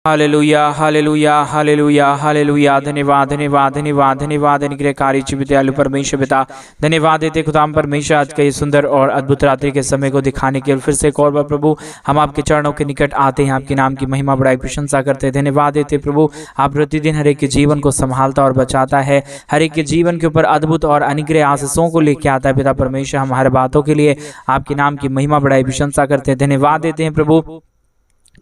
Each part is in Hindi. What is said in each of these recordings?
Hallelujah hallelujah hallelujah hallelujah. धन्यवाद धन्यवाद धन्यवाद धन्यवाद अनुग्रहकारी जीवित दयालु परमेश्वर पिता, धन्यवाद देते खुदाम परमेश्वर आज के सुंदर और अद्भुत रात्रि के समय को दिखाने के लिए फिर से एक और बार प्रभु हम आपके चरणों के निकट आते हैं, आपके नाम की महिमा बड़ाई प्रशंसा करते हैं। धन्यवाद देते प्रभु, आप प्रतिदिन हर एक के जीवन को संभालता और बचाता है, हर एक के जीवन के ऊपर अद्भुत और अनुग्रह आशीषों को लेकर आता है। पिता परमेश्वर हम हर बातों के लिए आपके नाम की महिमा बड़ाई प्रशंसा करते हैं। धन्यवाद देते हैं प्रभु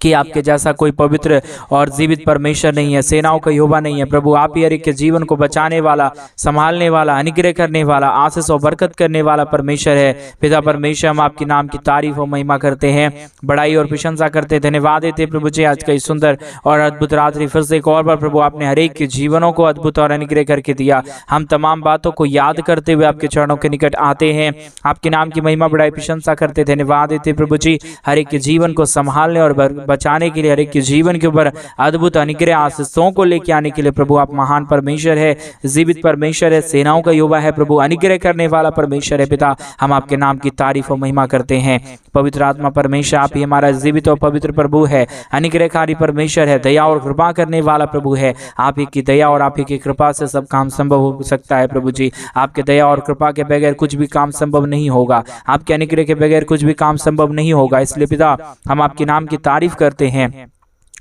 कि आपके जैसा कोई पवित्र और जीवित परमेश्वर नहीं है, सेनाओं का यहोवा नहीं है। प्रभु आप ही हर एक के जीवन को बचाने वाला, संभालने वाला, अनुग्रह करने वाला, आशीष और बरकत करने वाला परमेश्वर है। पिता परमेश्वर हम आपके नाम की तारीफ और महिमा करते हैं, बड़ाई और प्रशंसा करते हैं। धन्यवाद देते प्रभु जी आज का इस सुंदर और अद्भुत रात्रि फिर से एक और बार प्रभु आपने हर एक के जीवनों को अद्भुत और अनुग्रह करके दिया। हम तमाम बातों को याद करते हुए आपके चरणों के निकट आते हैं, आपके नाम की महिमा बड़ाई प्रशंसा करते। धन्यवाद देते प्रभु जी हर एक के जीवन को संभालने और बचाने के लिए, हर एक के जीवन के ऊपर अद्भुत अनुग्रह आशीषों को लेकर आने के लिए प्रभु आप महान परमेश्वर है, जीवित परमेश्वर है, सेनाओं का यहोवा है। प्रभु अनुग्रह करने वाला परमेश्वर है। पिता हम आपके नाम की तारीफ और महिमा करते हैं। पवित्र आत्मा परमेश्वर आप ही हमारा जीवित और पवित्र प्रभु है, अनुग्रहकारी परमेश्वर है, दया और कृपा करने वाला प्रभु है। आप ही की दया और आप ही की कृपा से सब काम संभव हो सकता है। प्रभु जी आपके दया और कृपा के बगैर कुछ भी काम संभव नहीं होगा, आपके अनुग्रह के बगैर कुछ भी काम संभव नहीं होगा। इसलिए पिता हम आपके नाम की तारीफ करते हैं,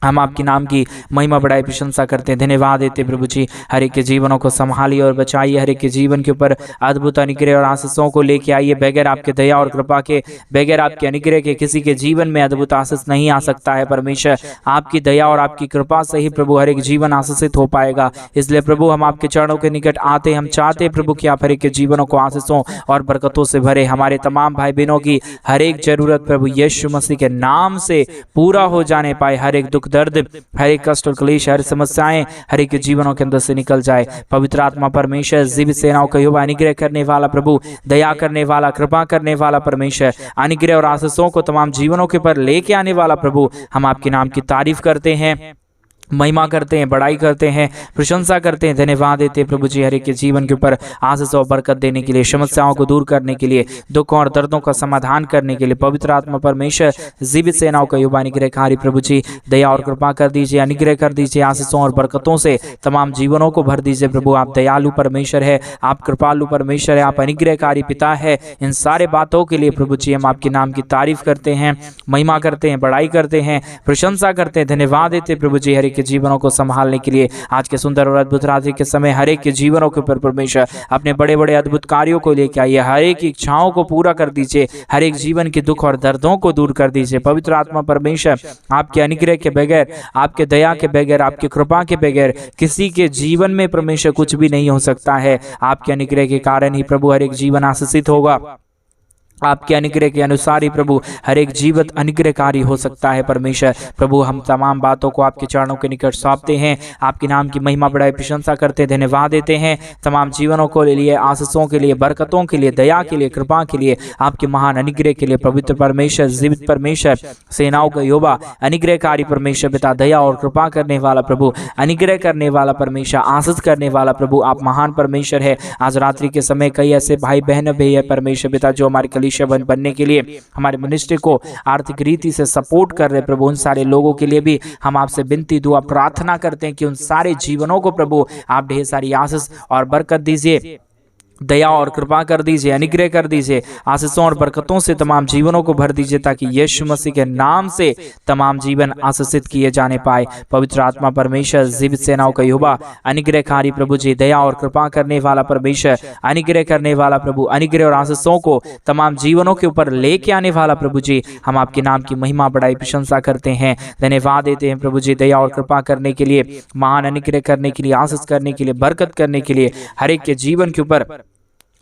हम आपके नाम की महिमा बड़ाई प्रशंसा करते हैं। धन्यवाद देते प्रभु जी हर एक के जीवनों को संभालिए और बचाइए, हर एक के जीवन के ऊपर अद्भुत अनुग्रह और आशीषों को लेके आइए। बगैर आपके दया और कृपा के, बगैर आपके अनुग्रह के किसी के जीवन में अद्भुत आशीष नहीं आ सकता है। परमेश्वर आपकी दया और आपकी कृपा से ही प्रभु हर एक जीवन आशीषित हो पाएगा। इसलिए प्रभु हम आपके चरणों के निकट आते, हम चाहते हैं प्रभु कि आप हर एक के जीवनों को आशीषों और बरकतों से भरे। हमारे तमाम भाई बहनों की हर एक जरूरत प्रभु यीशु मसीह के नाम से पूरा हो जाने पाए। हर एक दुख दर्द, हर एक कष्ट और क्लेश, हर समस्याएं हर एक के जीवनों के अंदर से निकल जाए। पवित्र आत्मा परमेश्वर जीवित सेनाओं का यहोवा, अनुग्रह करने वाला प्रभु, दया करने वाला, कृपा करने वाला परमेश्वर, अनुग्रह और आशीषों को तमाम जीवनों के ऊपर लेके आने वाला प्रभु हम आपके नाम की तारीफ करते हैं, महिमा करते हैं, बड़ाई करते हैं, प्रशंसा करते हैं। धन्यवाद देते हैं प्रभु जी हर एक के जीवन के ऊपर आशीष और बरकत देने के लिए, समस्याओं को दूर करने के लिए, दुखों और दर्दों का समाधान करने के लिए। पवित्र आत्मा परमेश्वर जीवित सेनाओं का यहोवा अनुग्रहकारी प्रभु जी दया और कृपा कर दीजिए, अनुग्रह कर दीजिए, आशीषों और बरकतों से तमाम जीवनों को भर दीजिए। प्रभु आप दयालु परमेश्वर है, आप कृपालु परमेश्वर है, आप अनुग्रहकारी पिता है। इन सारे बातों के लिए प्रभु जी हम आपके नाम की तारीफ करते हैं, महिमा करते हैं, बड़ाई करते हैं, प्रशंसा करते हैं। धन्यवाद देते प्रभु जी हर एक के जीवनों को संभालने के लिए। आज के सुंदर और अद्भुत रात्रि के समय हर एक के जीवनों के ऊपर परमेश्वर अपने बड़े बड़े अद्भुत कार्यों को लेकर आइए, हर एक की इच्छाओं को पूरा कर दीजिए, हर एक जीवन के दुख और दर्दों को दूर कर दीजिए। पवित्र आत्मा परमेश्वर आपके अनुग्रह के बगैर, आपके दया के बगैर, आपकी कृपा के बगैर किसी के जीवन में परमेश्वर कुछ भी नहीं हो सकता है। आपके अनुग्रह के कारण ही प्रभु हर एक जीवन आशीषित होगा। आपके अनुग्रह के अनुसार ही प्रभु हर एक जीवित अनुग्रहकारी हो सकता है। परमेश्वर प्रभु हम तमाम बातों को आपके चरणों के निकट सौंपते हैं, आपके नाम की महिमा बड़ाई प्रशंसा करते हैं। धन्यवाद देते हैं तमाम जीवनों को लिए, आशीषों के लिए, बरकतों के लिए, दया के लिए, कृपा के लिए, आपके महान अनुग्रह के लिए। पवित्र परमेश्वर, जीवित परमेश्वर, सेनाओं का यहोवा, अनुग्रहकारी परमेश्वर पिता, दया और कृपा करने वाला प्रभु, अनुग्रह करने वाला परमेश्वर, आशीष करने वाला प्रभु आप महान परमेश्वर है। आज रात्रि के समय कई ऐसे भाई बहन भी है परमेश्वर पिता जो हमारे बनने के लिए हमारे मिनिस्ट्री को आर्थिक रीति से सपोर्ट कर रहे प्रभु, उन सारे लोगों के लिए भी हम आपसे विनती, दुआ, प्रार्थना करते हैं कि उन सारे जीवनों को प्रभु आप ढेर सारी आशीष और बरकत दीजिए, दया और कृपा कर दीजिए, अनुग्रह कर दीजिए, आशीषों और बरकतों से तमाम जीवनों को भर दीजिए, ताकि यीशु मसीह के नाम से तमाम जीवन आशीषित किए जाने पाए। पवित्र आत्मा परमेश्वर जीवित सेनाओं का यहोवा, अनुग्रहकारी प्रभु जी, दया और कृपा करने वाला परमेश्वर, अनुग्रह करने वाला प्रभु, अनुग्रह और आशीषों को तमाम जीवनों के ऊपर लेके आने वाला प्रभु जी हम आपके नाम की महिमा बड़ाई प्रशंसा करते हैं। धन्यवाद देते हैं प्रभु जी दया और कृपा करने के लिए, महान अनुग्रह करने के लिए, आशीष करने के लिए, बरकत करने के लिए, हर एक के जीवन के ऊपर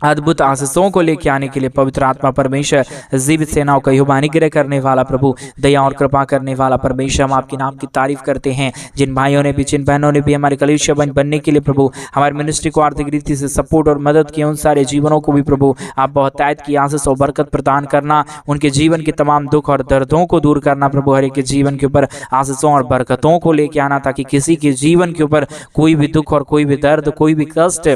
अद्भुत आशीषों को लेके आने के लिए। पवित्र आत्मा परमेश्वर जीवित सेनाओं का यहोवा, अनुग्रह करने वाला प्रभु, दया और कृपा करने वाला परमेश्वर हम आपके नाम की तारीफ करते हैं। जिन भाइयों ने भी, जिन बहनों ने भी हमारे कलीसिया बनने के लिए प्रभु हमारे मिनिस्ट्री को आर्थिक रीति से सपोर्ट और मदद की, उन सारे जीवनों को भी प्रभु आप बहुतायत की आशीष और बरकत प्रदान करना, उनके जीवन के तमाम दुख और दर्दों को दूर करना प्रभु, हर एक के जीवन के ऊपर आशीषों और बरकतों को लेके आना, ताकि किसी के जीवन के ऊपर कोई भी दुख और कोई भी दर्द, कोई भी कष्ट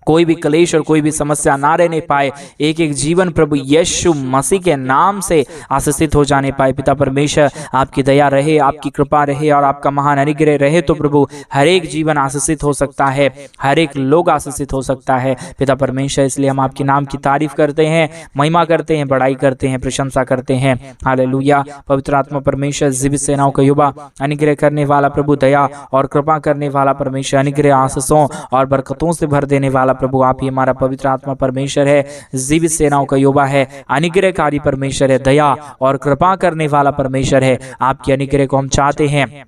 कोई भी क्लेश और कोई भी समस्या ना रहने पाए। एक एक जीवन प्रभु यीशु मसीह के नाम से आशीषित हो जाने पाए। पिता परमेश्वर, आपकी दया रहे, आपकी कृपा रहे और आपका महान अनुग्रह रहे तो प्रभु हर एक जीवन आशीषित हो सकता है, हर एक लोग आशीषित हो सकता है। पिता परमेश्वर, इसलिए हम आपके नाम की तारीफ करते हैं, महिमा करते हैं, बड़ाई करते हैं, प्रशंसा करते हैं। हालेलुया। पवित्र आत्मा परमेश्वर, जीवित सेनाओं का युवा, अनुग्रह करने वाला प्रभु, दया और कृपा करने वाला परमेश्वर, अनुग्रह, आशीषों और बरकतों से भर देने वाला प्रभु, आप ही हमारा पवित्र आत्मा परमेश्वर है, जीवित सेनाओं का युवा है, अनुग्रहकारी परमेश्वर है, दया और कृपा करने वाला परमेश्वर है। आपके अनुग्रह को हम चाहते हैं,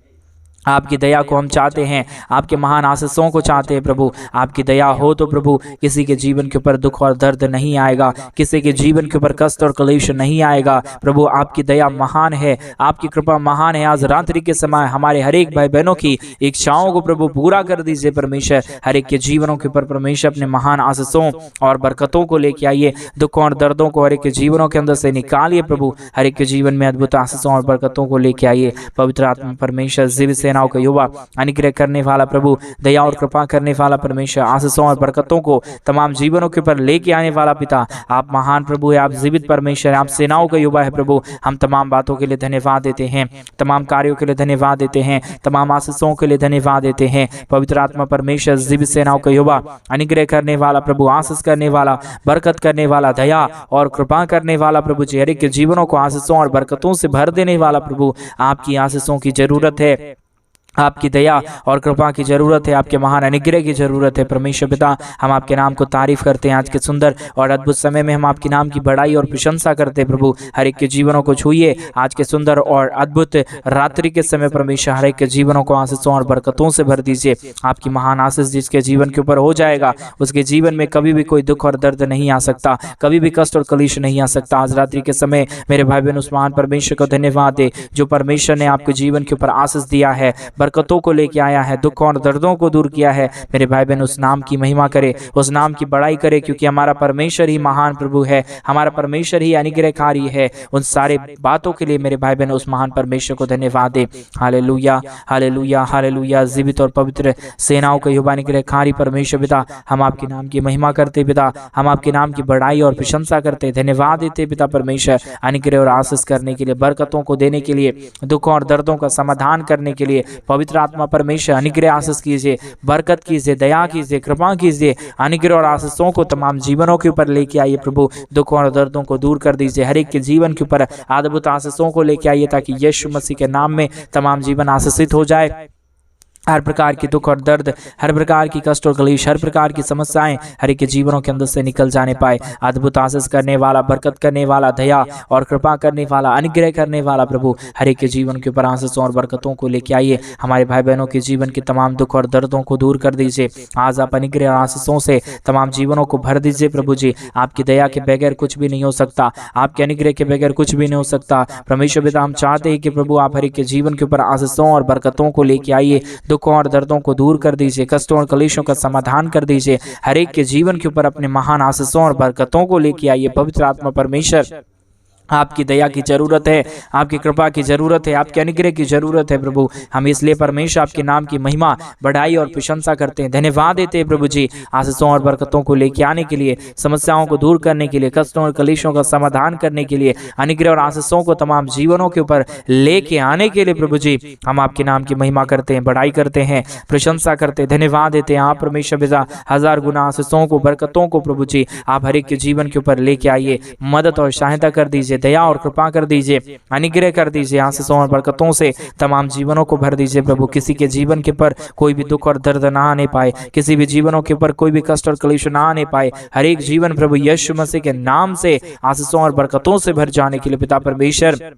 आपकी दया को हम चाहते हैं, आपके महान आशीषों को चाहते हैं प्रभु। आपकी दया हो तो प्रभु किसी के जीवन के ऊपर दुख और दर्द नहीं आएगा, किसी के जीवन के ऊपर कष्ट और क्लेश नहीं आएगा। प्रभु आपकी दया महान है, आपकी कृपा महान है। आज रात्रि के समय हमारे हर एक भाई बहनों की इच्छाओं को प्रभु पूरा कर दीजिए परमेश्वर। हर एक के जीवनों के ऊपर परमेश्वर अपने महान आशीषों और बरकतों को लेके आइए। दुखों और दर्दों को हर एक के जीवनों के अंदर से निकालिए प्रभु। हर एक के जीवन में अद्भुत आशीषों और बरकतों को लेके आइए। पवित्र आत्मा परमेश्वर, जीवित सेनाओं का युवा, अनुग्रह करने वाला प्रभु, दया और कृपा करने वाला परमेश्वर, आशीषों और बरकतों को तमाम जीवनों के ऊपर लेके आने वाला पिता, आप महान प्रभु है, आप जीवित परमेश्वर है, आप सेनाओं का युवा है प्रभु। हम तमाम बातों के लिए धन्यवाद देते हैं, तमाम कार्यों के लिए धन्यवाद देते हैं, तमाम आशीषों के लिए धन्यवाद देते हैं। पवित्र आत्मा परमेश्वर, जीवित सेनाओं का युवा, अनुग्रह करने वाला प्रभु, आशीष करने वाला, बरकत करने वाला, दया और कृपा करने वाला प्रभु जी, हर एक के जीवनों को आशीषों और बरकतों से भर देने वाला प्रभु, आपकी आशीषों की जरूरत है, आपकी दया और कृपा की जरूरत है, आपके महान अनुग्रह की जरूरत है। परमेश्वर पिता, हम आपके नाम को तारीफ करते हैं। आज के सुंदर और अद्भुत समय में हम आपके नाम की बड़ाई और प्रशंसा करते हैं प्रभु। हर एक के जीवनों को छूइए आज के सुंदर और अद्भुत रात्रि के समय परमेश्वर, हर एक के जीवनों को आशीषों और बरकतों से भर दीजिए। आपकी महान आशीष जिसके जीवन के ऊपर हो जाएगा, उसके जीवन में कभी भी कोई दुख और दर्द नहीं आ सकता, कभी भी कष्ट और कलेश नहीं आ सकता। आज रात्रि के समय मेरे भाई बहन उस महान परमेश्वर को धन्यवाद दे जो परमेश्वर ने आपके जीवन के ऊपर आशीष दिया है, बरकतों को लेके आया है, दुख और दर्दों को दूर किया है। मेरे भाई बहन उस नाम की महिमा करे, उस नाम की बड़ाई करे, क्योंकि हमारा परमेश्वर ही महान प्रभु है, हमारा परमेश्वर ही अनुग्रहकारी है। उन सारे बातों के लिए मेरे भाई बहन उस महान परमेश्वर को धन्यवाद दे। Hallelujah, hallelujah, hallelujah. जीवित और पवित्र सेनाओं का युवा अनुग्रहकारी परमेश्वर पिता, हम आपके नाम की महिमा करते पिता, हम आपके नाम की बड़ाई और प्रशंसा करते, धन्यवाद देते पिता परमेश्वर, अनुग्रह और आशीष करने के लिए, बरकतों को देने के लिए, दुखों और दर्दों का समाधान करने के लिए। पवित्र आत्मा परमेश्वर अनुग्रह आशीष कीजिए, बरकत कीजिए, दया कीजिए, कृपा कीजिए, अनुग्रह और आशीषों को तमाम जीवनों के ऊपर लेके आइए प्रभु। दुखों और दर्दों को दूर कर दीजिए, हर एक के जीवन के ऊपर अद्भुत आशीषों को लेके आइए, ताकि यीशु मसीह के नाम में तमाम जीवन आशीषित हो जाए। हर प्रकार की दुख और दर्द, हर प्रकार की कष्ट और क्लेश, हर प्रकार की समस्याएं हर एक के जीवनों के अंदर से निकल जाने पाए। अद्भुत आशीष करने वाला, बरकत करने वाला, दया और कृपा करने वाला, अनुग्रह करने वाला प्रभु, हर एक के जीवन के ऊपर आशीषों और बरकतों को लेके आइए। हमारे भाई बहनों के जीवन के तमाम दुख और दर्दों को दूर कर दीजिए। आज आप अनुग्रह और आशीषों से तमाम जीवनों को भर दीजिए प्रभु जी। आपकी दया के बगैर कुछ भी नहीं हो सकता, आपके अनुग्रह के बगैर कुछ भी नहीं हो सकता। परमेश्वर पिता, हम चाहते हैं कि प्रभु आप हर एक के जीवन के ऊपर आशीषों और बरकतों को लेके आइए, दुखों और दर्दों को दूर कर दीजिए, कष्टों और क्लेशों का समाधान कर दीजिए। हर एक के जीवन के ऊपर अपने महान आशीषों और बरकतों को लेके आइए। पवित्र आत्मा परमेश्वर, आपकी दया की जरूरत है, आपकी कृपा की जरूरत है, आपके अनुग्रह की जरूरत है प्रभु। हम इसलिए परमेश्वर आपके नाम की महिमा, बढ़ाई और प्रशंसा करते हैं, धन्यवाद देते हैं प्रभु जी। आशीषों और बरकतों को लेके आने के लिए, समस्याओं को दूर करने के लिए, कष्टों और कलेशों का समाधान करने के लिए, अनुग्रह और आशीषों को तमाम जीवनों के ऊपर लेके आने के लिए प्रभु जी, हम आपके नाम की महिमा करते हैं, बढ़ाई करते हैं, प्रशंसा करते हैं, धन्यवाद देते हैं। आप परमेश्वर पिता हजार गुना आशीषों को, बरकतों को प्रभु जी आप हर एक के जीवन के ऊपर लेके आइए, मदद और सहायता कर दीजिए, दया और कृपा कर दीजिए, अनुग्रह कर दीजिए, आशीषों और बरकतों से तमाम जीवनों को भर दीजिए प्रभु। किसी के जीवन के ऊपर कोई भी दुख और दर्द ना आने पाए, किसी भी जीवनों के ऊपर कोई भी कष्ट और क्लेश ना आने पाए। हर एक जीवन प्रभु यीशु मसीह के नाम से आशीषों और बरकतों से भर जाने के लिए पिता परमेश्वर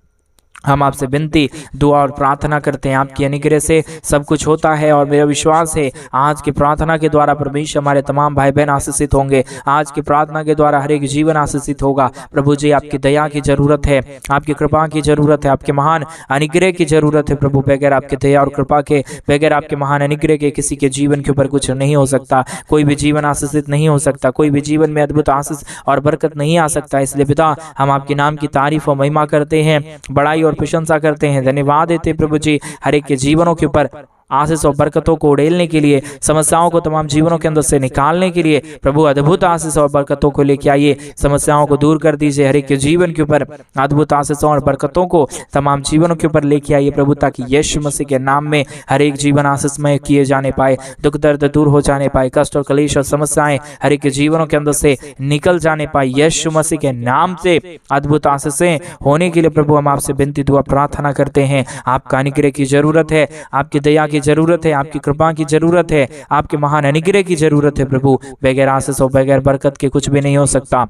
हम आपसे विनती, दुआ और प्रार्थना करते हैं। आपकी अनुग्रह से सब कुछ होता है और मेरा विश्वास है आज की प्रार्थना के द्वारा परमेश्वर हमारे तमाम भाई बहन आशीषित होंगे। आज की प्रार्थना के द्वारा हर एक जीवन आशीषित होगा प्रभु जी। आपकी दया की जरूरत है, आपकी कृपा की जरूरत है, आपके महान अनुग्रह की जरूरत है प्रभु। बगैर आपके दया और कृपा के, बगैर आपके महान अनुग्रह के किसी के जीवन के ऊपर कुछ नहीं हो सकता। कोई भी जीवन आशीषित नहीं हो सकता, कोई भी जीवन में अद्भुत आशीष और बरकत नहीं आ सकता। इसलिए पिता हम आपके नाम की तारीफ और महिमा करते हैं, बड़ाई और प्रशंसा करते हैं, धन्यवाद देते प्रभु जी। हर एक के जीवनों के ऊपर आशीष और बरकतों को उड़ेलने के लिए, समस्याओं को तमाम जीवनों के अंदर से निकालने के लिए प्रभु अद्भुत आशीष और बरकतों को लेके आइए। समस्याओं को दूर कर दीजिए, हर एक के जीवन के ऊपर अद्भुत आशीषों और बरकतों को तमाम जीवनों के ऊपर लेके आइए प्रभु, ताकि यीशु मसीह के नाम में हर एक जीवन आशीषमय किए जाने पाए, दुख दर्द दूर हो जाने पाए, कष्ट और कलेश और समस्याएं हर एक के जीवनों के अंदर से निकल जाने पाए। यीशु मसीह के नाम से अद्भुत आशीषें होने के लिए प्रभु हम आपसे विनती दुआ प्रार्थना करते हैं। आपका अनुग्रह की जरूरत है, आपकी दया की जरूरत है, आपकी कृपा की जरूरत है, आपके महान अनुग्रह की जरूरत है प्रभु। बगैर आशीष और बगैर बरकत के कुछ भी नहीं हो सकता।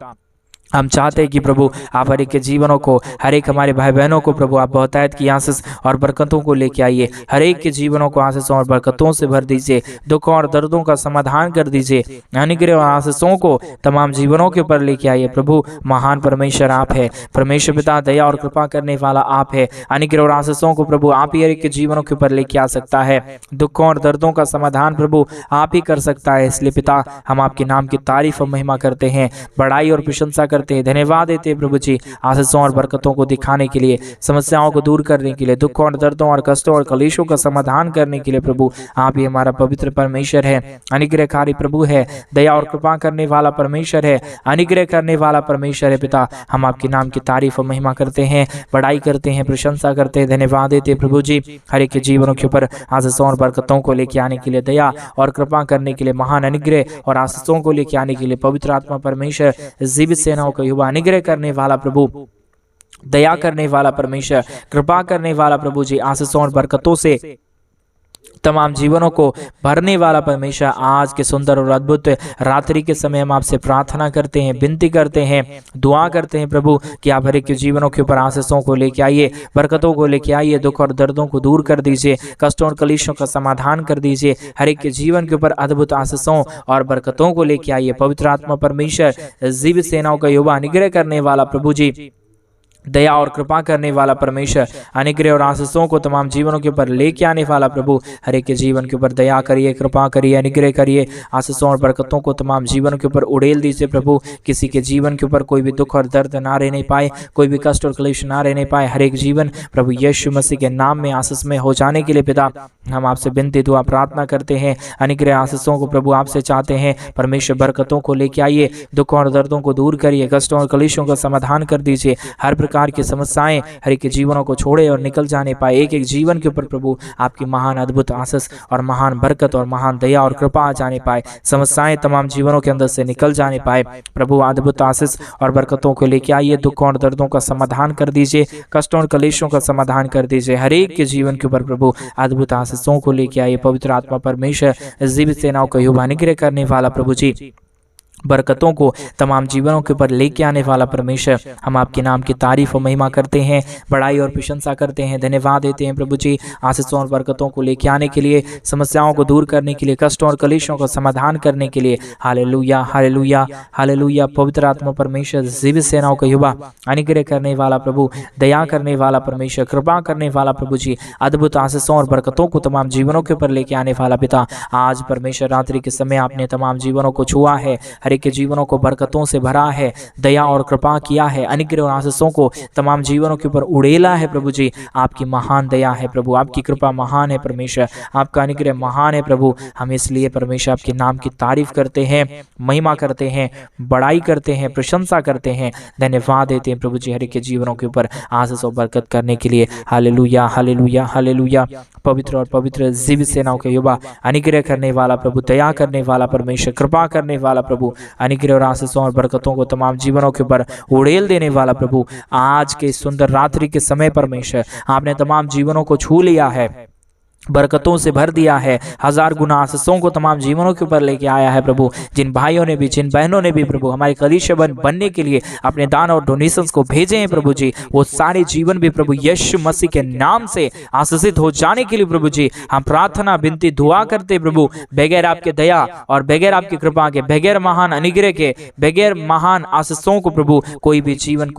हम चाहते हैं कि प्रभु आप हर एक के जीवनों को, हर एक हमारे भाई बहनों को प्रभु आप बहुतायत की आशीष और बरकतों को लेके आइए, हर एक के जीवनों को आशीषों और बरकतों से भर दीजिए, दुखों और दर्दों का समाधान कर दीजिए, अनुग्रह और आशीषों को तमाम जीवनों के ऊपर लेके आइए प्रभु। महान परमेश्वर आप है, परमेश्वर पिता दया और कृपा करने वाला आप है। अनुग्रह और आशीषों को प्रभु आप ही हर एक के जीवनों के ऊपर लेके आ सकता है, दुखों और दर्दों का समाधान प्रभु आप ही कर सकता है। इसलिए पिता हम आपके नाम की तारीफ और महिमा करते हैं, बड़ाई और प्रशंसा करते हैं, धन्यवाद देते हैं प्रभु जी आशीषों और बरकतों को दिखाने के लिए, समस्याओं को दूर करने के लिए, दुखों और दर्दों और कष्टों और कलेशों का समाधान करने के लिए प्रभु आप ही हमारा पवित्र परमेश्वर है, अनुग्रहकारी प्रभु है, दया और कृपा करने वाला परमेश्वर है, अनुग्रह करने वाला परमेश्वर है। पिता हम आपके नाम की तारीफ और महिमा करते हैं, बड़ाई करते हैं, प्रशंसा करते हैं, धन्यवाद देते हैं प्रभु जी हर एक के जीवनों के ऊपर आशीषों और बरकतों को लेके आने के लिए, दया और कृपा करने के लिए, महान अनुग्रह और आशीषों को लेके आने के लिए पवित्र आत्मा परमेश्वर जीवित सेनाओं का युवा अनुग्रह करने वाला प्रभु, दया करने वाला परमेश्वर, कृपा करने वाला प्रभु जी आशीषों और बरकतों से तमाम जीवनों को भरने वाला परमेश्वर, आज के सुंदर और अद्भुत रात्रि के समय हम आपसे प्रार्थना करते हैं, विनती करते हैं, दुआ करते हैं प्रभु कि आप हर एक के जीवनों के ऊपर आशीषों को लेके आइए, बरकतों को लेके आइए, दुख और दर्दों को दूर कर दीजिए, कष्टों और कलेशों का समाधान कर दीजिए, हर एक के जीवन के ऊपर अद्भुत आशीषों और बरकतों को लेके आइए। पवित्र आत्मा परमेश्वर जीवित सेनाओं का युवा अनुग्रह करने वाला प्रभु जी, दया और कृपा करने वाला परमेश्वर, अनुग्रह और आशीषों को तमाम जीवनों के ऊपर लेके आने वाला प्रभु हर एक के जीवन के ऊपर दया करिए, कृपा करिए, अनुग्रह करिए, आशीषों और बरकतों को तमाम जीवन के ऊपर उड़ेल दीजिए प्रभु। किसी के जीवन के ऊपर कोई भी दुख और दर्द ना रहने पाए, कोई भी कष्ट और क्लेश ना रहने पाए, हर एक जीवन प्रभु यीशु मसीह के नाम में आशीष में हो जाने के लिए पिता हम आपसे विनती दुआ प्रार्थना करते हैं। अनुग्रह आशीषों को प्रभु आपसे चाहते हैं, परमेश्वर बरकतों को लेके आइए, दुखों और दर्दों को दूर करिए, कष्टों और क्लेशों का समाधान कर दीजिए, हर प्रकार की समस्याएं हर एक के जीवनों को छोड़े और निकल जाने पाए। एक एक जीवन के ऊपर प्रभु आपकी महान अद्भुत आशीष और महान बरकत और महान दया और कृपा आ जाने पाए, समस्याएं तमाम जीवनों के अंदर से निकल जाने पाए प्रभु। अद्भुत आशीष और बरकतों को लेके आइए, दुखों और दर्दों का समाधान कर दीजिए, कष्टों और कलेशों का समाधान कर दीजिए, हर एक के जीवन के ऊपर प्रभु अद्भुत आशीषों को लेके आइए। पवित्र आत्मा परमेश्वर जीवित सेनाओं का युवा अनुग्रह करने वाला प्रभु जी, बरकतों को तमाम जीवनों के ऊपर लेके आने वाला परमेश्वर, हम आपके नाम की तारीफ और महिमा करते हैं, बड़ाई और प्रशंसा करते हैं, धन्यवाद देते हैं प्रभु जी आशीषों और बरकतों को लेके आने के लिए, समस्याओं को दूर करने के लिए, कष्टों और कलेशों का समाधान करने के लिए। Hallelujah hallelujah hallelujah. पवित्र आत्मा परमेश्वर जीवित सेनाओं का युवा अनुग्रह करने वाला प्रभु, दया करने वाला परमेश्वर, कृपा करने वाला प्रभु जी, अद्भुत आशीषों और बरकतों को तमाम जीवनों के ऊपर लेके आने वाला पिता, आज परमेश्वर रात्रि के समय आपने तमाम जीवनों को छुआ है, हर एक के जीवनों को बरकतों से भरा है, दया और कृपा किया है, अनुग्रह और आशीषों को तमाम जीवनों के ऊपर उड़ेला है प्रभु जी। आपकी महान दया है प्रभु, आपकी कृपा महान है परमेश्वर, आपका अनुग्रह महान है प्रभु। हम इसलिए परमेश्वर आपके नाम की तारीफ करते हैं, महिमा करते हैं, बड़ाई करते हैं, प्रशंसा करते हैं, धन्यवाद देते हैं प्रभु जी हर एक के जीवनों के ऊपर आशीष और बरकत करने के लिए। Hallelujah hallelujah hallelujah. पवित्र और पवित्र जीवित सेनाओं के युवा अनुग्रह करने वाला प्रभु, दया करने वाला परमेश्वर, कृपा करने वाला प्रभु, अनुग्रह और आशीषों और बरकतों को तमाम जीवनों के ऊपर उड़ेल देने वाला प्रभु, आज के सुंदर रात्रि के समय परमेश्वर आपने तमाम जीवनों को छू लिया है, बरकतों से भर दिया है, हजार गुना आशीषों को तमाम जीवनों के ऊपर लेके आया है प्रभु। जिन भाइयों ने भी, जिन बहनों ने भी प्रभु हमारे कलीसिया बनने के लिए अपने दान और डोनेशंस को भेजे हैं प्रभु जी, वो सारे जीवन भी प्रभु यीशु मसीह के नाम से आशीषित हो जाने के लिए प्रभु जी हम प्रार्थना विनती दुआ करते प्रभु। बगैर आपके दया और बगैर आपकी कृपा के, बगैर महान अनुग्रह के, बगैर महान आशीषों को प्रभु कोई भी जीवन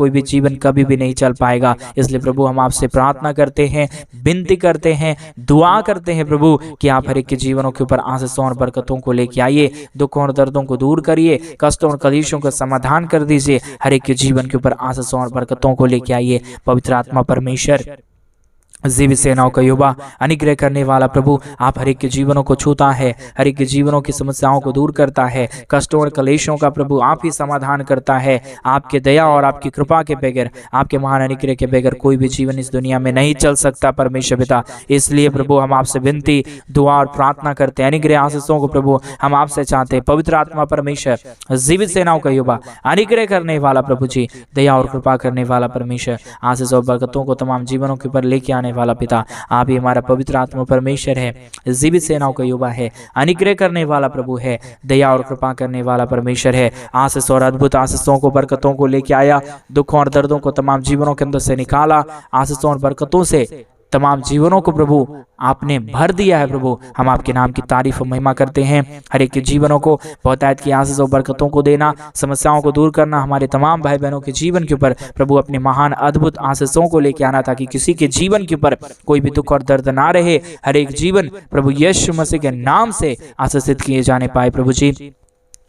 कभी भी नहीं चल पाएगा। इसलिए प्रभु हम आपसे प्रार्थना करते हैं, विनती करते हैं, दुआ करते हैं प्रभु कि आप हर एक के जीवनों के ऊपर आशीषों और बरकतों को लेके आइए, दुखों और दर्दों को दूर करिए, कष्टों और कलेशों का समाधान कर दीजिए, हर एक के जीवन के ऊपर आशीषों और बरकतों को लेके आइए। पवित्र आत्मा परमेश्वर जीवित सेनाओं का युवा अनुग्रह करने वाला प्रभु, आप हर एक के जीवनों को छूता है, हर एक के जीवनों की समस्याओं को दूर करता है, कष्टों और कलेशों का प्रभु आप ही समाधान करता है। आपके दया और आपकी कृपा के बगैर, आपके महान अनुग्रह के बगैर कोई भी जीवन इस दुनिया में नहीं चल सकता परमेश्वर पिता। इसलिए प्रभु हम आपसे विनती, दुआ और प्रार्थना करते हैं, अनुग्रह आशीषों को प्रभु हम आपसे चाहते हैं। पवित्र आत्मा परमेश्वर, जीवित सेनाओं का युवा अनुग्रह करने वाला प्रभु जी, दया और कृपा करने वाला परमेश्वर, आशीष और बरकतों को तमाम जीवनों के ऊपर लेके आने वाला पिता, आप ही हमारा पवित्र आत्मा परमेश्वर है, जीवित सेनाओं का युवा है, अनुग्रह करने वाला प्रभु है, दया और कृपा करने वाला परमेश्वर है। आशीष और अद्भुत आशीषों को, बरकतों को लेके आया, दुखों और दर्दों को तमाम जीवनों के अंदर से निकाला, आशीषों और बरकतों से तमाम जीवनों को प्रभु आपने भर दिया है। प्रभु हम आपके नाम की तारीफ और महिमा करते हैं। हर एक के जीवनों को बहुतायत की आशीष और बरकतों को देना, समस्याओं को दूर करना, हमारे तमाम भाई बहनों के जीवन के ऊपर प्रभु अपने महान अद्भुत आशीषों को लेके आना, ताकि किसी के जीवन के ऊपर कोई भी दुख और दर्द ना रहे। हर एक जीवन प्रभु यीशु मसीह के नाम से आशीषित किए जाने पाए। प्रभु जी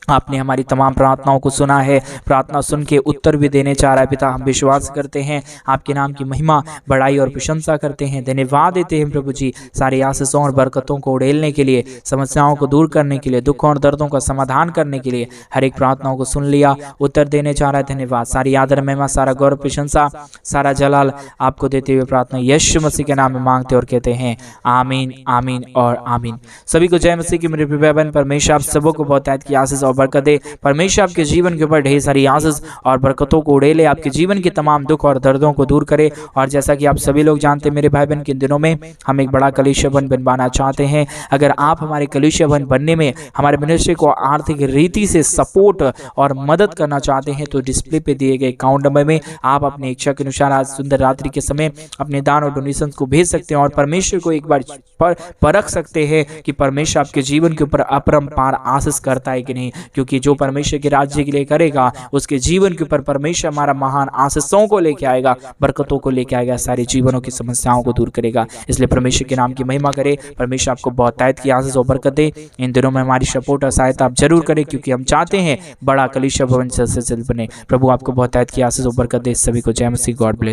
आपने हमारी तमाम प्रार्थनाओं को सुना है, प्रार्थना सुन के उत्तर भी देने चाह रहा है पिता। हम विश्वास करते हैं, आपके नाम की महिमा, बड़ाई और प्रशंसा करते हैं, धन्यवाद देते हैं प्रभु जी, सारी आशीषों और बरकतों को उड़ेलने के लिए, समस्याओं को दूर करने के लिए, दुखों और दर्दों का समाधान करने के लिए। हर एक प्रार्थनाओं को सुन लिया, उत्तर देने चाह रहा है, धन्यवाद। सारी आदर महिमा, सारा गौरव प्रशंसा, सारा जलाल आपको देते हुए प्रार्थना यीशु मसीह के नाम में मांगते और कहते हैं आमीन, आमीन और आमीन। सभी को जय मसीह की। मेरे प्रिय बहन, परमेश्वर आप सबों को बहुतायत की आशीष और बरकत दे। परमेश्वर आपके जीवन के ऊपर ढेर सारी आशीष और बरकतों को उड़ेले, आपके जीवन के तमाम दुख और दर्दों को दूर करे। और जैसा कि आप सभी लोग जानते हैं मेरे भाई बहन, के दिनों में हम एक बड़ा कलीसिया भवन बनवाना चाहते हैं। अगर आप हमारे कलीसिया भवन बनने में हमारे मिनिस्ट्री को आर्थिक रीति से सपोर्ट और मदद करना चाहते हैं, तो डिस्प्ले पे दिए गए अकाउंट नंबर में आप अपनी इच्छा के अनुसार आज सुंदर रात्रि के समय अपने दान और डोनेशन को भेज सकते हैं। और परमेश्वर को एक बार परख सकते हैं कि परमेश्वर आपके जीवन के ऊपर अपरंपार आशीष करता है कि नहीं, क्योंकि जो परमेश्वर के राज्य के लिए करेगा उसके जीवन के ऊपर परमेश्वर हमारा महान आशीषों को लेके आएगा, बरकतों को लेके आएगा, सारे जीवनों की समस्याओं को दूर करेगा। इसलिए परमेश्वर के नाम की महिमा करे, परमेश्वर आपको बहुतायत की आशीष और बरकत दे। इन दिनों में हमारी सपोर्ट और सहायता आप जरूर करें, क्योंकि हम चाहते हैं बड़ा कलीसिया भवन जल्द से जल्द बने। प्रभु आपको बहुतायत की आशीष और बरकत दे। सभी को जय मसीह, गॉड ब्लेस।